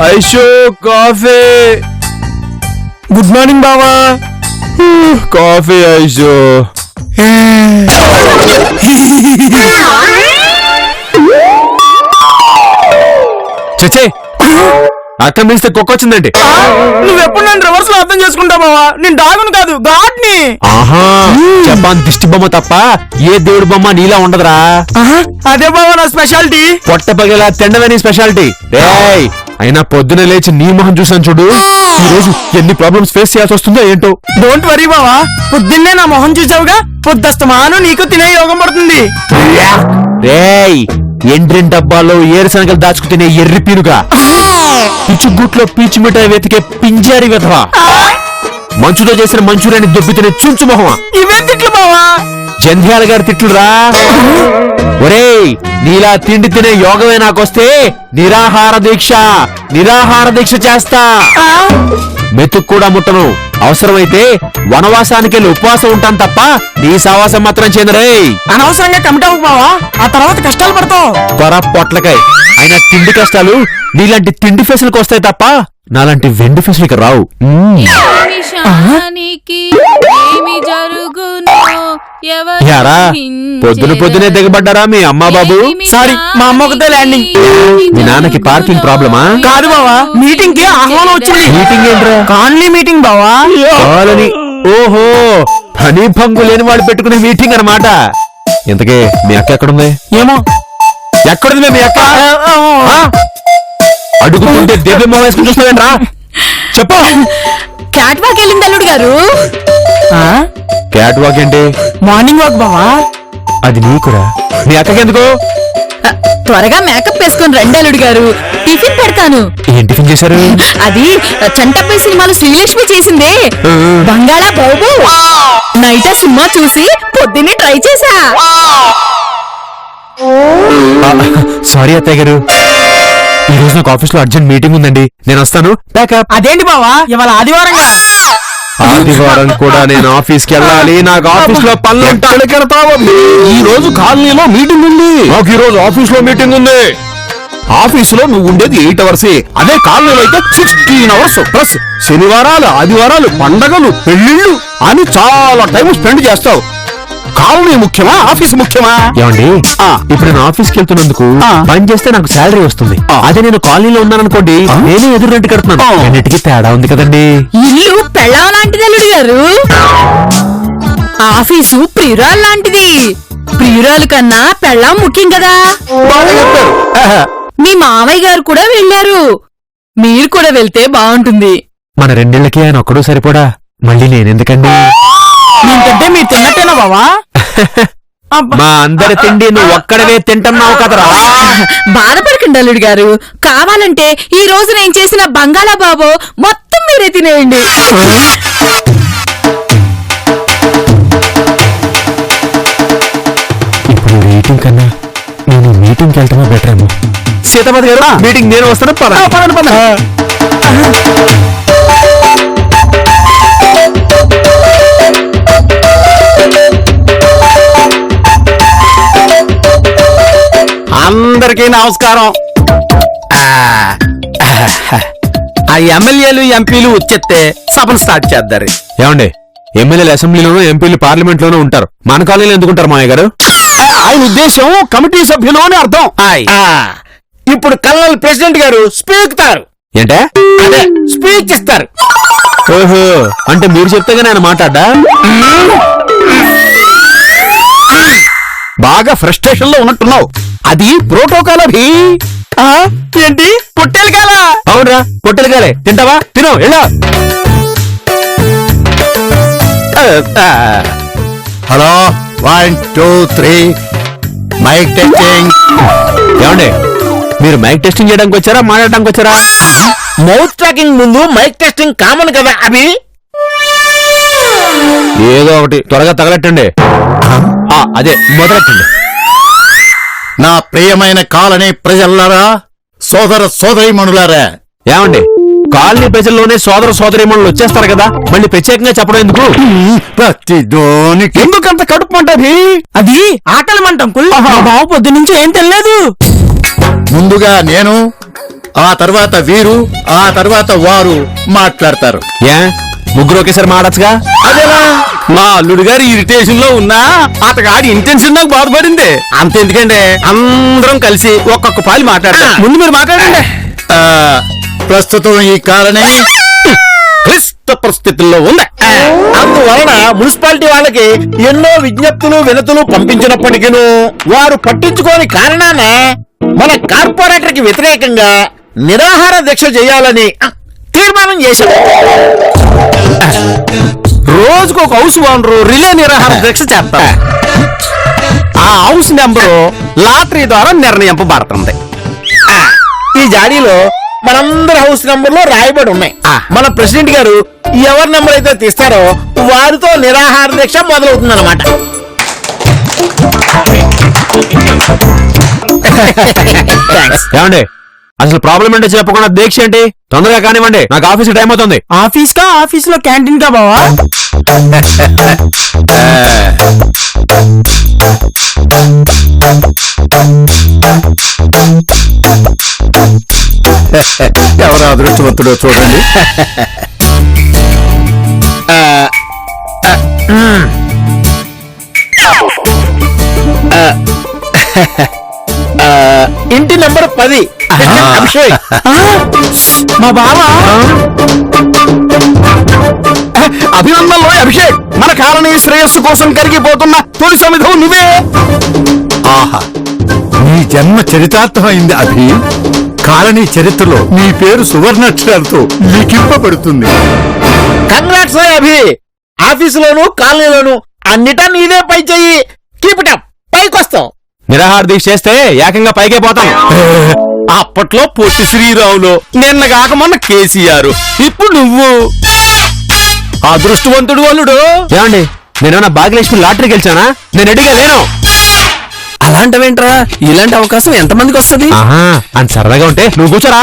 IShow coffee. Good morning బావా. Coffee IShow. చచ్చే అక్కడ మిలిస్తే కుక్కొచ్చిందండి. నువ్వెప్పుడు నన్ను రివర్స్ లో అర్థం చేసుకుంటావు బావా. నేను డాగును కాదు గాడ్ ని. ఆహా జపాన్ దిష్టి బొమ్మ తప్ప ఏ దేవుడి బొమ్మ నీలా ఉండదురా. అదే బావా నా స్పెషాలిటీ. పొట్ట పగలా తిండవే నీ స్పెషాలిటీ. అయినా పొద్దున లేచి నీ మొహం చూసాను చూడు. ఈ రోజు ఎన్ని ప్రాబ్లమ్స్ ఫేస్ చేయాల్సి వస్తుందో ఏంటో. డోంట్ వరీ బావా, పొద్దున్నే నా మొహం చూసావుగా, పొద్దుస్తమాను నీకు తినే యోగం పడుతుంది. రేయ్ ఎండ్రిన్ డబ్బాలో ఏరుశనగలు దాచుకు తినే ఎర్రి పీనుగా, పిచ్చుగుట్లో పీచు మిఠాయి వెతికే పింజారి వెధవా, మంచుతో చేసిన మంచూరియాని దొబ్బి తినే చుంచు మొహమా. ఇవే తిట్లు బావా. జంధ్యాల గారి తిట్లురా. ఒరేయ్ నీలా తిండి తినే యోగమే నాకొస్తే నిరాహార దీక్ష చేస్తా. మెతుకు కూడా ముట్టను. అవసరమైతే వనవాసానికి ఉపవాసం ఉంటాను తప్ప నీ సావాసం మాత్రం చేయనురే. అనవసరంగా కమిటావు బావా, ఆ తర్వాత కష్టాలు పడతావు. త్వర పొట్లకాయ. అయినా తిండి కష్టాలు నీలాంటి తిండి ఫెసులకు వస్తాయి తప్ప నాలాంటి వెండి ఫెసులకి రావు. యారా పొద్దునే దిగబడ్డారా మీ అమ్మా బాబు? సారీ మా అమ్మ ఒకటే ల్యాండింగ్. మీ నాన్నకి పార్కింగ్ ప్రాబ్లమా? కాదు బావా, మీటింగ్ కి ఆహ్వానం వచ్చింది. మీటింగ్ ఏంట్రా? కాలనీ మీటింగ్ బావా. కాలనీ. ఓహో పని భంగు లేని వాడు పెట్టుకునే మీటింగ్ అన్నమాట. ఇంతకే మీ అక్క ఎక్కడుంది? ఏమో. ఎక్కడుంది మీ అక్క? అడుగుతుంటే దేవ్యమ్మ వేసుకుని చూస్తావేంట్రా? చెప్పు. క్యాట్ వాక్ వెళ్ళింది అల్లుడు గారు. క్యాట్ వాక్ ఏంటి? మార్నింగ్ వాక్ బావా. అది నీకురా, మీ అక్కకి ఎందుకు? త్వరగా మేకప్ వేసుకొని రండి అల్లుడు గారు, టిఫిన్ పెడతాను. ఏం టిఫిన్ చేశారు? అది చంటపై సినిమాలో శ్రీలక్ష్మి చేసిందే బంగాళా బాబు. నైట్ సినిమా చూసి పొద్దున్నే ట్రై చేశా. సారీ అత్తయ్య గారు, ఈ రోజు నాకు ఆఫీస్ లో అర్జెంట్ మీటింగ్ ఉందండి, నేను వస్తాను. అదేంటి బావా ఇవాళ ఆదివారం? ఆదివారం కూడా నేను ఆఫీస్ కి వెళ్ళాలి. నాకు ఆఫీస్ లో పనులు. ఈ రోజు కాలనీలో మీటింగ్ ఉంది. నాకు ఈ రోజు ఆఫీస్ లో మీటింగ్ ఉంది. ఆఫీసులో నువ్వు ఉండేది 8 hours. అదే కాలనీలో అయితే 16 hours ప్లస్ శనివారాలు, ఆదివారాలు, పండగలు, పెళ్లిళ్ళు అని చాలా టైం స్పెండ్ చేస్తావు. కాలనీ ముఖ్యమా, ఆఫీస్ ముఖ్యమా? ఏమండి ఇప్పుడు నేను ఆఫీస్ కి వెళ్తున్నందుకు పని చేస్తే నాకు శాలరీ వస్తుంది. అదే నేను కాలనీలో ఉన్నాననుకోండి, నేనే ఎదురు రెంట్ కడుతున్నాను. అన్నిటికీ తేడా ఉంది కదండి. ఇల్లు పెళ్ళాం లాంటిది అల్లుడు గారు, ఆఫీసు ప్రియురాలు లాంటిది. ప్రియురాలు కన్నా పెళ్ళాం ముఖ్యం కదా. మీ మామయ్య గారు కూడా వెళ్ళారు, మీరు కూడా వెళ్తే బాగుంటుంది. మన రెండేళ్లకి ఆయన ఒక్కడూ సరిపోడా, మళ్ళీ నేనెందుకండి? నేనంటే మీరు తిన్నట్టేనా బావా? మా అందరి తిండి నువ్వు ఒక్కడవే తింటున్నావు కదరా. బాధపడకండి అల్లుడు గారు, కావాలంటే ఈ రోజు నేను చేసిన బంగాళా బాబు మొత్తం మీరే తినేయండి. ఇప్పుడు మీటింగ్ కన్నా నేను మీటింగ్కి వెళ్ళటమే బెటర్ ఏమో. సీతాపతి గారు మీటింగ్ నేను వస్తాను. పదండి. అందరికీ నమస్కారం. ఆ ఎమ్మెల్యేలు ఎంపీలు వచ్చేస్తే సభను స్టార్ట్ చేద్దారు. ఏమండి ఎమ్మెల్యేలు అసెంబ్లీలోనూ ఎంపీలు పార్లమెంట్ లోనూ ఉంటారు, మన కాలనీలో ఎందుకుంటారు మాయ గారు? ఆయన ఉద్దేశం కమిటీ సభ్యులు అని అర్థం. ఇప్పుడు కల్నల్ ప్రెసిడెంట్ గారు స్పీకుతారు. ఏంటే? అదే స్పీచ్ ఇస్తారు. ఓహో అంటే మీరు చెప్తేగానే ఆయన మాట్లాడ్డా? బాగా ఫ్రస్ట్రేషన్ లో ఉన్నట్టున్నావు. అది ప్రోటోకాల్. అభి ఏంటి పొట్టేలు కాలా? అవునరా పొట్టెలు కాలే. తింటావా? తిను ఎలా. Hello 1 2 3 mic testing. ఏమండి మీరు మైక్ టెస్టింగ్ చేయడానికి వచ్చారా, మాట్లాడడానికి వచ్చారా? మౌత్ ట్రాకింగ్ ముందు మైక్ టెస్టింగ్ కామన్ కదా. అభి ఏదో ఒకటి త్వరగా తగలెట్టండి. అదే మొదలెట్టండి. నా ప్రియమైన కాలనీ ప్రజలారా, సోదర సోదరీమణులారా, ఏమండి కాలనీ ప్రజల్లోనే సోదర సోదరీమణులు వచ్చేస్తారు కదా, మళ్ళీ ప్రత్యేకంగా చెప్పడం ఎందుకు? ప్రతిదోనికి ఎందుకంత కడుపు మంటది? అది ఆకలి మంట అంకుల్. మా బావ పొద్దు నుంచి ఏం తెలియదు. ముందుగా నేను ఆ తర్వాత వీరు, ఆ తర్వాత వారు మాట్లాడతారు. ఏ ముగ్గురు ఒకేసారి మాడచ్చుగా? అదేలా? మా అల్లుడు గారి ఇరిటేషన్ లో ఉన్నా అతగాడి ఇంటెన్షన్ నాకు బాధపడింది. అంతెందుకంటే అందరం కలిసి ఒక్కొక్క పాలి మాట్లాడతాం. ముందు మీరు మాట్లాడండి. ఆ, ప్రస్తుతం ఈ కాలనీ క్లిష్ట పరిస్థితుల్లో ఉంది. అందువలన మున్సిపాలిటీ వాళ్ళకి ఎన్నో విజ్ఞప్తులు వినతులు పంపించినప్పటికీ వారు పట్టించుకోని కారణాన మన కార్పొరేటర్ కి వ్యతిరేకంగా నిరాహార దీక్ష చేయాలని తీర్మానం చేశాం. రోజుకు ఒక హౌస్ ఓనరు రిలే నిరాహార దీక్ష చేస్తారు. ఆ హౌస్ నెంబరు లాటరీ ద్వారా నిర్ణయింపబడుతుంది. ఈ జాడీలో మనందరి హౌస్ నంబర్లు రాయబడి ఉన్నాయి. మన ప్రెసిడెంట్ గారు ఎవరి నెంబర్ అయితే తీస్తారో వారితో నిరాహార దీక్ష మొదలవుతుందన్నమాట. ఏమండి అసలు ప్రాబ్లం ఏంటో చెప్పకుండా దీక్ష ఏంటి? తొందరగా కానివ్వండి, నాకు ఆఫీస్ టైం అవుతుంది. ఆఫీస్ లో క్యాంటీన్ కా బావా? ఎవరు అదృష్టవంతుడో చూడండి. ఇంటి నెంబర్ 10 అభిషేక్. మా బావా అభినందనలో అభిషేక్, మన కాలనీ శ్రేయస్సు కోసం కరిగిపోతున్న తొలి సమిధం నువ్వే. ఆహా, నీ జన్మ చరితార్థమైంది అభి. కాలనీ చరిత్రలో నీ పేరు సువర్ణాక్షరాలతో లిఖింపబడుతుంది. కంగ్రాట్స్ అభి. ఆఫీసులోను కాలనీలోను అన్నిటా నీదే పై చెయ్యి. కీప్ ఇట్ అప్, పైకొస్తావు. నిరాహార దీక్ష చేస్తే ఏకంగా పైకే పోతాం. అప్పట్లో పొట్టి శ్రీరాములు, నిన్నగాక మొన్న కేసీఆర్, ఇప్పుడు నువ్వు. అదృష్టవంతుడు అల్లుడు. ఏమండి నేనేమన్నా భాగ్యలక్ష్మి లాటరీ గెలిచానా? నేను రెడీగా లేను. అలాంటివేంట్రా? ఇలాంటి అవకాశం ఎంతమందికి వస్తుంది? ఆహా అంత సరదాగా ఉంటే నువ్వు కూర్చోరా.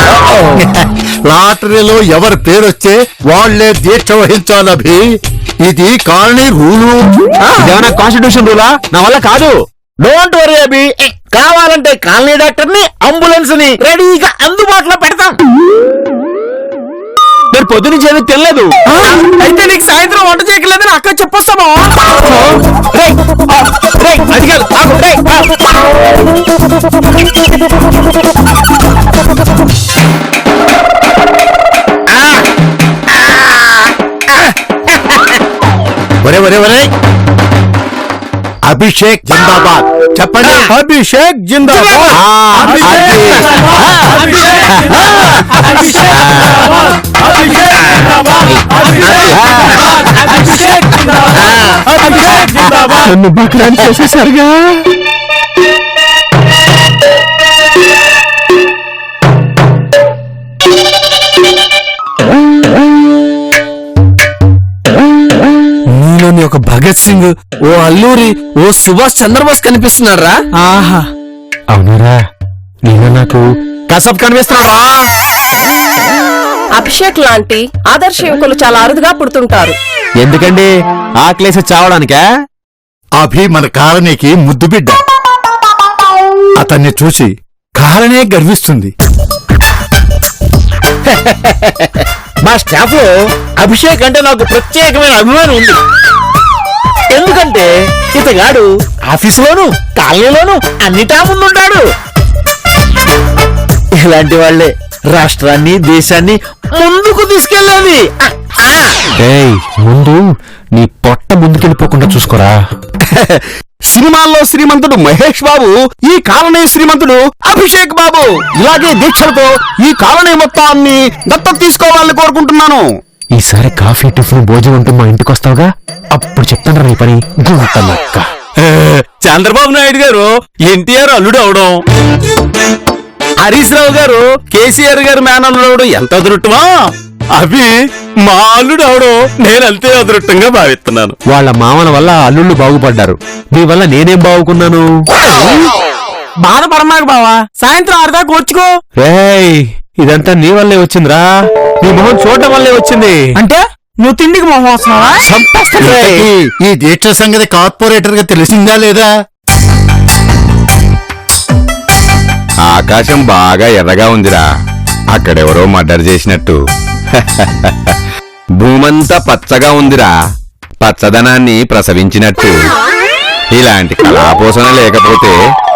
లాటరీలో ఎవరి పేరొచ్చే వాళ్లే దీక్ష వహించాలి అభి. ఇది కాలనీ రూలు. ఇదేమన్నా కాన్స్టిట్యూషన్ రూలా? నా వల్ల కాదు. డోంట్ వరీ అభి. కావాలంటే కాలనీ డాక్టర్ ని, అంబులెన్స్ ని రెడీగా అందుబాటులో పెడతాం. నేను పొద్దునుంచి ఏమీ తినలేదు. అయితే నీకు సాయంత్రం వంట చేయకలేదని అక్క చెప్పొస్తామా? అది కాదు, ఆగు, రేయ్, ఒరే ఒరే ఒరే, అభిషేక్ జిందాబాద్ చెప్పండి. అభిషేక్ జిందాబాద్. నన్ను బక్రాన్ చేసేసరిగా. నీలోని ఒక భగత్ సింగ్, ఓ అల్లూరి, ఓ సుభాష్ చంద్రబోస్ కనిపిస్తున్నాడు రా. ఆహా, అవునరా, నేను నాకు కసబ్ కనిపిస్తున్నావా? అభిషేక్ లాంటి ఆదర్శ యువకులు చాలా అరుదుగా పుడుతుంటారు. ఎందుకండి ఆకలేసి చావడానికా? అభి మన కాలనీకి ముద్దు బిడ్డ. అతన్ని చూసి కాలనే గర్విస్తుంది. మా స్టాఫ్ లో అభిషేక్ అంటే నాకు ప్రత్యేకమైన అభిమానం ఉంది. ఎందుకంటే ఇతగాడు ఆఫీసులోను కాలనీలోను అన్నిటా ముందుంటాడు. ఇలాంటి వాళ్లే రాష్ట్రాన్ని దేశాన్ని ముందుకు తీసుకెళ్ళేది. ఏయ్ ముందు నీ పొట్ట ముందుకెళ్ళిపోకుండా చూసుకోరా. సినిమాల్లో శ్రీమంతుడు మహేష్ బాబు, ఈ కాలనీ శ్రీమంతుడు అభిషేక్ బాబు. ఇలాగే దీక్షలతో ఈ కాలనీ మొత్తాన్ని దత్తత తీసుకోవాలని కోరుకుంటున్నాను. ఈసారి కాఫీ టిఫిన్ భోజనం ఉంటూ మా ఇంటికి వస్తావుగా, అప్పుడు చెప్తాను నీ పని. గుంటనక్క. చంద్రబాబు నాయుడు గారు ఎన్టీఆర్ అల్లుడు అవడం, హరీష్ రావు గారు కేసీఆర్ గారు మేనల్లుడు అవడం ఎంత అదృష్టమా. అవి మా అల్లుడు అవడం నేనంతే అదృష్టంగా భావిస్తున్నాను. వాళ్ళ మామల వల్ల అల్లుళ్ళు బాగుపడ్డారు, నీ వల్ల నేనేం బాగుకున్నాను? బాధపడమాక బావా, సాయంత్రం ఆరుదా కూర్చుకో. రేయ్ ఇదంతా నీ వల్లే వచ్చిందిరా, నీ మొహం చూడటం వల్లే వచ్చింది. అంటే నువ్వు తిండికి మొహం వస్తున్నావా? ఈ దీక్ష సంగతి కార్పొరేటర్ గా తెలిసిందా లేదా? ఆకాశం బాగా ఎర్రగా ఉందిరా, అక్కడెవరో మర్డర్ చేసినట్టు. భూమంతా పచ్చగా ఉందిరా, పచ్చదనాన్ని ప్రసవించినట్టు. ఇలాంటి కళాపోషణ లేకపోతే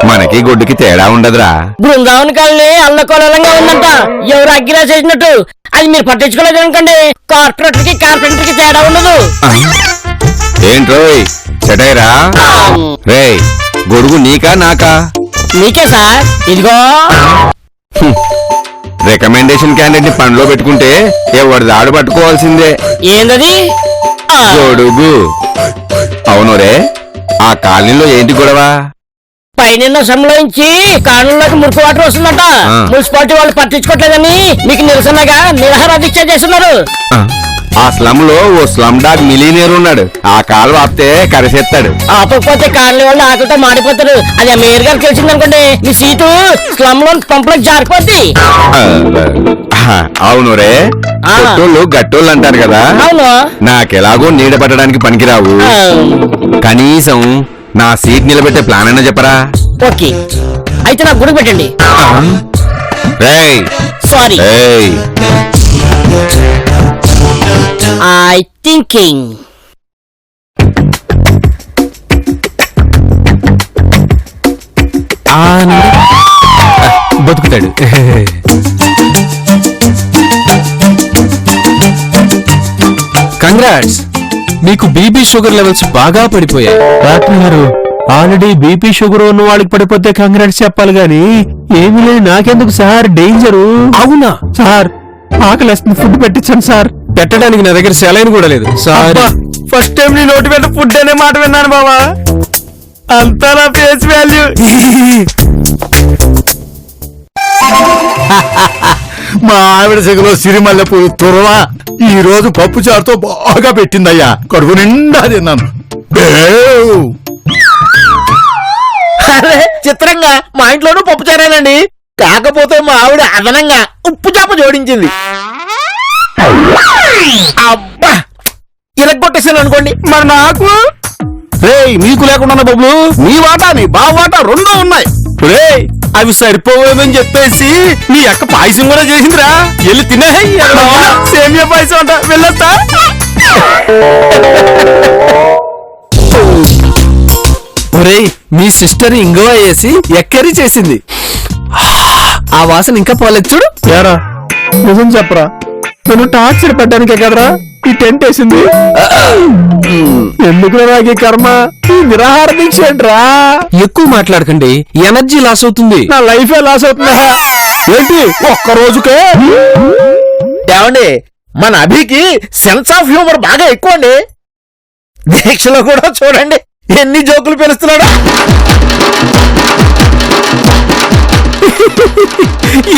మనకి గొడ్డుకి తేడా ఉండదురా. బృందావన కాలనీ అల్లకోలంగా ఉందంట, ఎవరు అగ్గిరా చేసినట్టు. అది మీరు పట్టించుకోలేదు అనుకోండి, కార్పొరేటర్ కి కార్పెంటర్ కి తేడా ఉండదు. ఏంట్రోయ్ సెటైరా? రేయ్ గొడుగు నీకా నాకా? మీకే సార్, ఇదిగో. రికమెండేషన్ క్యాండిడేట్ ని పనిలో పెట్టుకుంటే ఎవరి దాడు పట్టుకోవాల్సిందే. ఏందది? గొడుగు. అవును రే, ఆ కాలనీలో ఏంటి గొడవ? పైన సంలోంచి కాలంలోకి మురికి వాటర్ వస్తుందంట. మున్సిపాలిటీ వాళ్ళు పట్టించుకోవట్లేదని మీకు నిరసనగా నిరాహార దీక్ష చేస్తున్నారు. ఆ స్లమ్ లో ఓ స్లమ్ డాగ్ మిలీనియర్ ఉన్నాడు, ఆ కాలు ఆపితే కరిసేస్తాడు. ఆపకపోతే కాలనీ వాళ్ళు ఆకలితో మాడిపోతారు. అది మేయర్ గారికి తెలిసిందనుకోండి, మీ సీటు స్లమ్ లో పంపలకు జారిపోద్ది. అవును రే, గట్టోళ్ళు గట్టోళ్ళు అంటారు కదా. అవును. నాకెలాగో నీడ పట్టడానికి పనికిరావు, కనీసం నా సీట్ నిలబెట్టే ప్లాన్ అయినా చెప్పరా? ఓకే, అయితే నాకు గుడి పెట్టండి. రేయ్ సారీ, ఏయ్ ఐ థింకింగ్. బతుకుతాడు. కంగ్రాట్స్, మీకు బీపీ షుగర్ లెవెల్స్ బాగా పడిపోయాయి. డాక్టర్ గారు, ఆల్రెడీ బీపీ షుగర్ ఉన్న వాళ్ళకి పడిపోతే కంగ్రాట్స్ చెప్పాలి గాని ఏమీ లేదు నాకెందుకు సార్ డేంజరు. అవునా సార్ ఆకలేస్తుంది, ఫుడ్ పెట్టించండి సార్. పెట్టడానికి నా దగ్గర సెలైన్ కూడా లేదు. సారీ, ఫస్ట్ టైం నీ నోటి వెంట ఫుడ్ అనే మాట విన్నాను బాబా. అంతా నా ఫేస్ వాల్యూ. మా ఆవిడ సెగలో సిరిమల్లె పూలు తురవా ఈ రోజు పప్పు చారుతో బాగా పెట్టిందయ్యా. కడుపు నిండా తిన్నాను. అరే చిత్రంగా మా ఇంట్లోనూ పప్పు చేరానండి, కాకపోతే మా ఆవిడ అదనంగా ఉప్పు చేప జోడించింది. అబ్బా, ఇరగొట్టేసాను అనుకోండి. మరి నాకు రేయ్ మీకు లేకుండా బొబ్బులు, నీ వాటా నీ బావ వాటా రెండూ ఉన్నాయి. రేయ్ అవి సరిపోవేమని చెప్పేసి మీ అక్క పాయసం కూడా చేసిందిరా. వెళ్ళి తినే సేమియా పాయసం అంట, వెళ్ళొస్తా. ఒరేయ్, మీ సిస్టర్ ఇంగువ వేసి ఎక్కరి చేసింది. ఆ వాసన ఇంకా పోలేదు చూడు. యారా నిజం చెప్పరా, నేను టార్చర్ పెట్టడానికే కదరా ఈ టెంట్ వేసింది. ఎందుకు నాకు ఈ కర్మ, ఈ నిరాహార దీక్ష ఏంట్రా? ఎక్కువ మాట్లాడకండి, ఎనర్జీ లాస్ అవుతుంది. నా లైఫ్ లాస్ అవుతుందా ఏంటి ఒక్క రోజుకే? ఏమండి, మన అభికి సెన్స్ ఆఫ్ హ్యూమర్ బాగా ఎక్కువ అండి. దీక్షలో కూడా చూడండి ఎన్ని జోకులు పెరుస్తున్నాడు.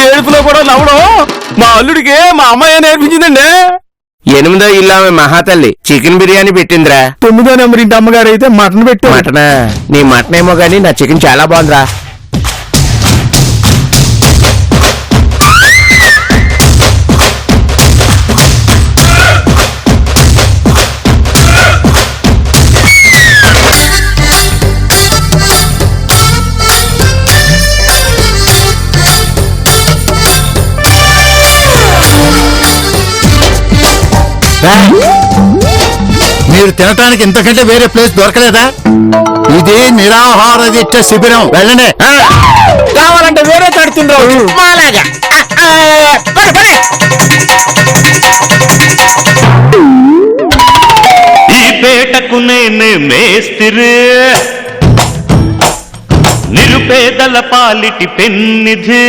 ఏడుపులో కూడా నవ్వడం మా అల్లుడికి మా అమ్మాయి నేర్పించిందండి. 8వ ఇల్లు ఆమె మహాతల్లి చికెన్ బిర్యానీ పెట్టిందిరా. 9వ నెంబర్ ఇంటి అమ్మగారు అయితే మటన్ పెట్టు. మటనా? నీ మటన్ ఏమో గానీ నా చికెన్ చాలా బాగుందిరా. మీరు తినటానికి ఇంతకంటే వేరే ప్లేస్ దొరకలేదా? ఇది నిరాహార దీక్ష శిబిరం, వెళ్ళండి. కావాలంటే వేరే చోటు తిండి మాలాగా. ఈ పేటకు నేనే మేస్తిరి, నిరుపేదల పాలిటి పెన్నిధి.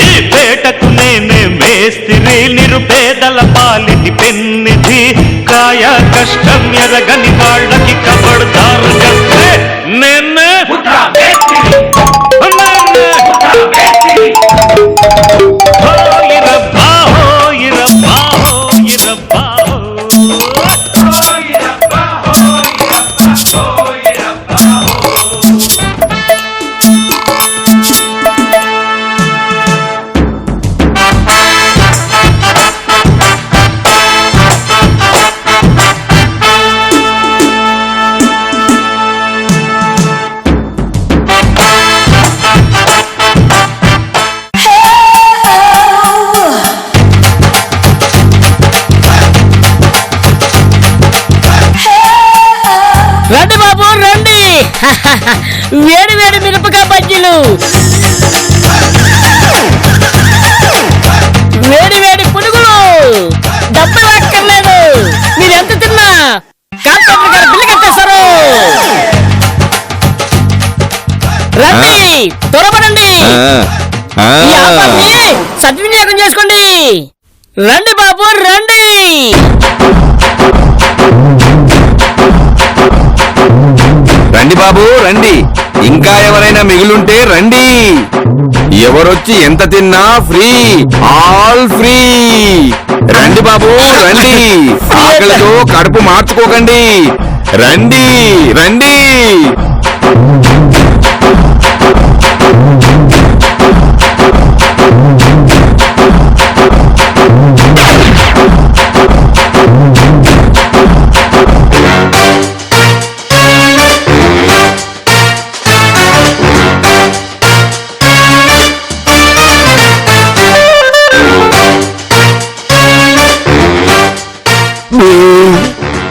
ఈ పేటకు నేనే మేస్తిరి, నిరుపేదల పాలిటి పెన్నిధి. కాయ కష్టం ఎరగని వాళ్ళకి కబడ్దారు కస్తే నేనే హోయిరబ్బా హోయిరబ్బా హోయిరబ్బా. వేడి వేడి మిరపకాయ బజ్జీలు, వేడి వేడి పునుగులు. డబ్బులు అక్కర్లేదు, మీరు ఎంత తిన్నా కాంట్రాక్టర్ గారు బిల్లు కట్టేస్తారు. రండి, త్వరపడండి, ఈ ఆఫర్ని సద్వినియోగం చేసుకోండి. రండి బాబు రండి. రండి బాబు రండి, ఇంకా ఎవరైనా మిగిలుంటే రండి. ఎవరొచ్చి ఎంత తిన్నా ఫ్రీ, ఆల్ ఫ్రీ. రండి బాబు రండి, ఆకలితో కడుపు మార్చుకోకండి. రండి రండి.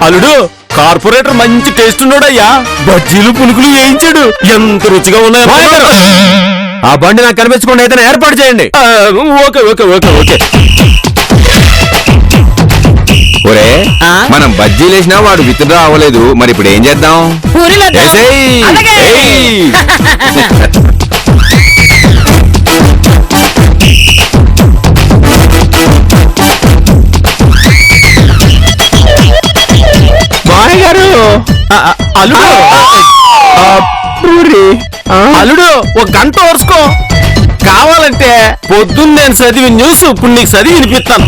అల్లుడు, కార్పొరేటర్ మంచి టేస్ట్ ఉన్నాడయ్యా. బజ్జీలు పులుకులు వేయించాడు, ఎంత రుచిగా ఉన్నాయో. ఆ బండి నాకు కనిపించకుండా ఏదైనా ఏర్పాటు చేయండి. Okay okay okay okay. ఒరే, మనం బజ్జీలు వేసినా వాడు విత్డ్రా అవ్వలేదు, మరి ఇప్పుడు ఏం చేద్దాం? పూరీలు వద్దా? ఏసేయ్. అలాగే. ఏయ్. మాయ గారు, అల్లుడు అల్లుడు ఒక గంట వరుసుకో. కావాలంటే పొద్దున్న నేను చదివి న్యూస్ ఇప్పుడు నీకు చదివి వినిపిస్తాను.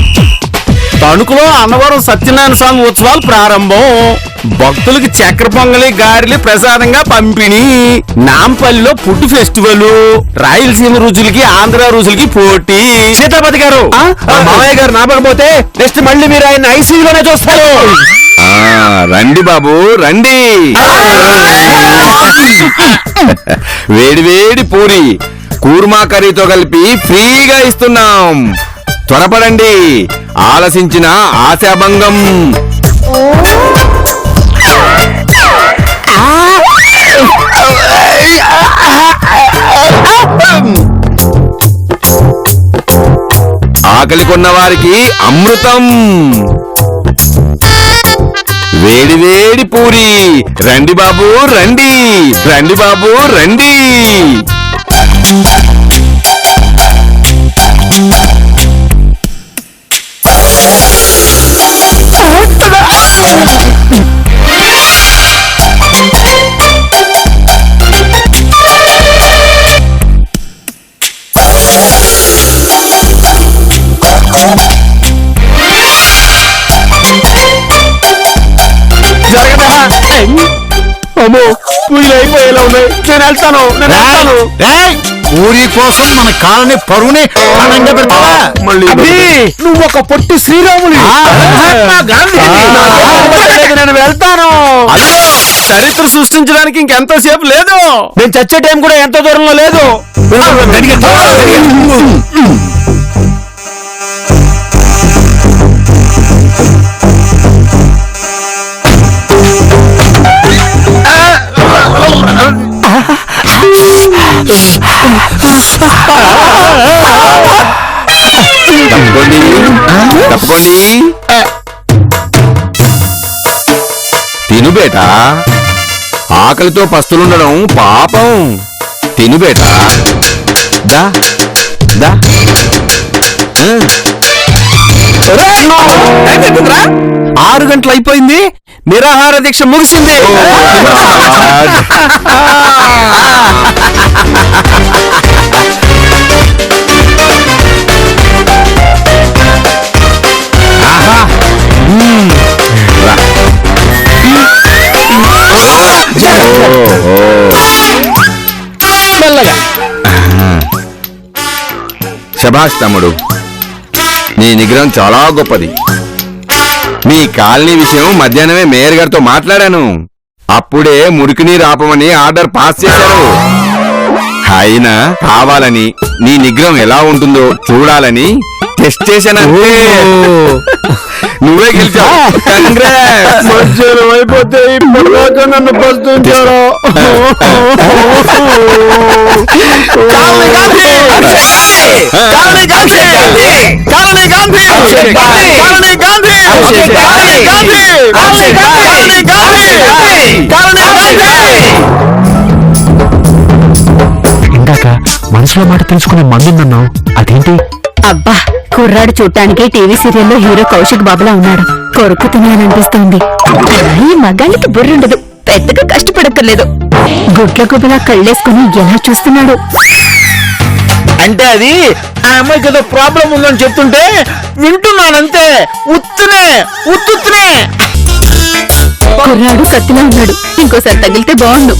తణుకులో అన్నవరం సత్యనారాయణ స్వామి ఉత్సవాలు ప్రారంభం. భక్తులకి చక్కెర పొంగలి, గారెలు ప్రసాదంగా పంపిణీ. నాంపల్లిలో ఫుడ్ ఫెస్టివల్. రాయలసీమ రుచులకి ఆంధ్ర రుచులకి పోటీ. సీతాపతి గారు, మామయ్య గారు నాపకపోతే నెక్స్ట్ మళ్ళీ మీరు ఆయన ఐసీయూలోనే చూస్తారు. రండి బాబు రండి. వేడి వేడి పూరి కూర్మా కర్రీతో కలిపి ఫ్రీగా ఇస్తున్నాం. త్వరపడండి, ఆలసించిన ఆశాభంగం. ఆకలి కొన్న వారికి అమృతం. వేడి వేడి పూరి. రండి బాబు రండి, రండి బాబు రండి. అమ్మో, పూజలు అయిపోయేలా ఉన్నాయి. నేను వెళ్తాను. పూరి కోసం మన కాలనీ పరువుని ప్రాణంగా పెడతావా? మళ్ళీ నువ్వు ఒక పొట్టి శ్రీరాములు. నేను వెళ్తాను. చరిత్ర సృష్టించడానికి ఇంకెంతసేపు లేదు. నేను చచ్చే టైం కూడా ఎంతో దూరంలో లేదు. తప్పండి తప్పండి. తిను బేటా, ఆకలితో పస్తులుండడం పాపం. తిను బేటా, దా దా. 6 గంటలు అయిపోయింది, నిరాహార దీక్ష ముగిసింది. శభాష్ తమ్ముడు, నీ నిగ్రహం చాలా గొప్పది. మీ కాలనీ విషయం మధ్యాహ్నమే మేయర్ గారితో మాట్లాడాను. అప్పుడే మురికి నీరు ఆపమని ఆర్డర్ పాస్ చేశారు. అయినా కావాలని నీ నిగ్రహం ఎలా ఉంటుందో చూడాలని టెస్ట్ చేశానంటే. నువ్వే గెలిచావు Congrats. మధ్యాహ్నం అయిపోతే ఇప్పటిదాకా నన్ను బస్తుంటారు. ఇందాక మనసులో మాట తెలుసుకునే మందుందన్నావు అదేంటి? అబ్బా కుర్రాడు చూడటానికి టీవీ సీరియల్లో హీరో కౌశిక్ బాబులా ఉన్నాడు. కొరుకు తినాలనిపిస్తోంది. ఈ మగాళ్ళకి బుర్రుండదు, పెద్దగా కష్టపడక్కర్లేదు. గుడ్ల గుబలా కళ్ళేసుకుని ఎలా చూస్తున్నాడు. అంటే అది ఆ అమ్మాయికి ఏదో ప్రాబ్లం ఉందని చెప్తుంటే వింటున్నానంతే. ఉత్తునే. కుర్రాడు కత్తిలా ఉన్నాడు. ఇంకోసారి తగిలితే బాగుండు.